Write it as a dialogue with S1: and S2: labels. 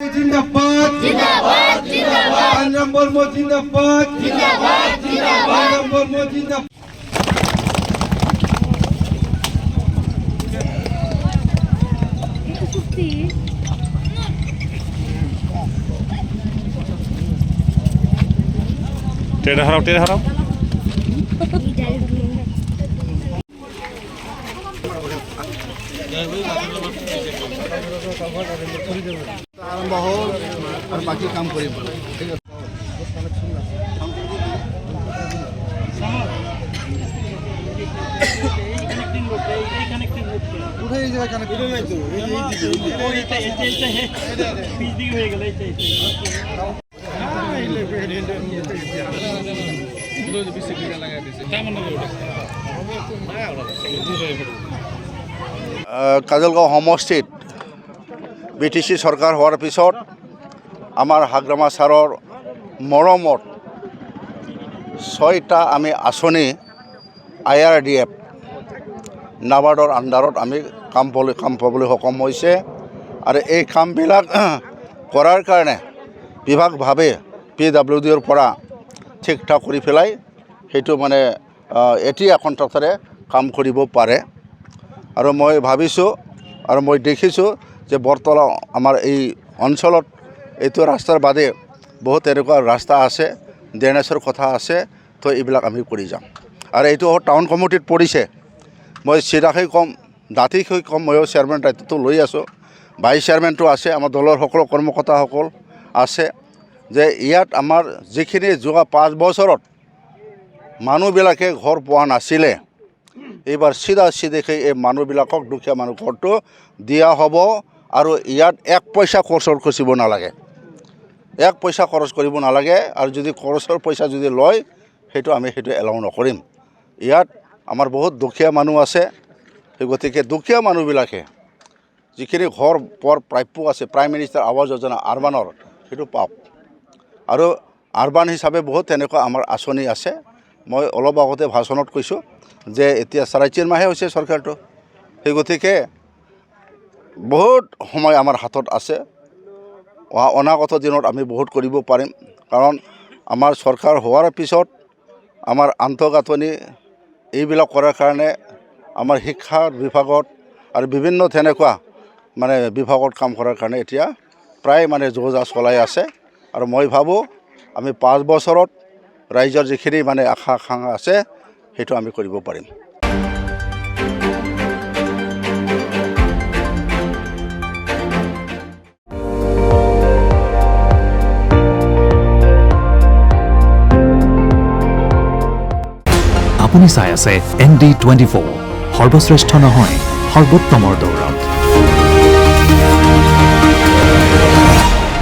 S1: जिंदाबाद जिंदाबाद जिंदाबाद पंजाब मुर्मू जिंदाबाद जिंदाबाद जिंदाबाद पंजाब मुर्मू जिंदाबाद
S2: टेढ़ा हराओ
S3: আৰম্ভ হ'ল আৰু বাকী কাম কৰিব ঠিক আছে কাজলগাঁও সমষ্টিত BTC চৰকাৰ হোৱাৰ পিছত আমাৰ হাগ্ৰামা ছাৰৰ মৰমত 6টা আমি আঁচনি IRDF নাবাৰ্ডৰ আণ্ডাৰত আমি কাম পাবলৈ সক্ষম হৈছে আৰু এই কামবিলাক কৰাৰ কাৰণে বিভাগভাৱে PWDৰ পৰা ঠিক ঠাক কৰি পেলাই সেইটো মানে এতিয়া কণ্ট্ৰেক্টৰে কাম কৰিব পাৰে আৰু মই ভাবিছোঁ আৰু মই দেখিছোঁ যে বৰতলা আমাৰ এই অঞ্চলত এইটো ৰাস্তাৰ বাদে বহুত এনেকুৱা ৰাস্তা আছে ড্ৰেনেজৰ কথা আছে তো এইবিলাক আমি কৰি যাম আৰু এইটো টাউন কমিটিত পৰিছে মই চিধাকৈ ক'ম ডাঠিকৈ ক'ম ময়ো চেয়াৰমেন দায়িত্বটো লৈ আছোঁ ভাইচ চেয়াৰমেনটো আছে আমাৰ দলৰ সকলো কৰ্মকৰ্তাসকল আছে যে ইয়াত আমাৰ যিখিনি যোৱা 5 বছৰত মানুহবিলাকে ঘৰ পোৱা নাছিলে এইবাৰ চিধাকৈ এই মানুহবিলাকক দুখীয়া মানুহ ঘৰটো দিয়া হ'ব আৰু ইয়াত 1 পইচা খৰচ কৰিব নালাগে 1 পইচা খৰচ কৰিব নালাগে আৰু যদি খৰচৰ পইচা যদি লয় সেইটো আমি সেইটো এলাউ নকৰিম ইয়াত আমাৰ বহুত দুখীয়া মানুহ আছে সেই গতিকে দুখীয়া মানুহবিলাকে যিখিনি ঘৰ প্ৰাপ্য আছে প্ৰাইম মিনিষ্টাৰ আৱাস যোজনা আৰবানৰ সেইটো পাওক আৰু আৰবান হিচাপে বহুত তেনেকুৱা আমাৰ আঁচনি আছে মই অলপ আগতে ভাষণত কৈছোঁ যে এতিয়া 4.5 মাহে হৈছে চৰকাৰটো সেই গতিকে বহুত সময় আমাৰ হাতত আছে অনাগত দিনত আমি বহুত কৰিব পাৰিম কাৰণ আমাৰ চৰকাৰ হোৱাৰ পিছত আমাৰ আন্তঃগাঁথনি এইবিলাক কৰাৰ কাৰণে আমাৰ শিক্ষা বিভাগত আৰু বিভিন্ন তেনেকুৱা মানে বিভাগত কাম কৰাৰ কাৰণে এতিয়া প্ৰায় মানে যোজা চলাই আছে আৰু মই ভাবোঁ আমি 5 বছৰত ৰাইজৰ যিখিনি মানে আশা আকাংক্ষা আছে সেইটো আমি কৰিব পাৰিম
S4: আপুনি চাই আছে ND24 সৰ্বশ্ৰেষ্ঠ নহয় সৰ্বোত্তমৰ দৌৰত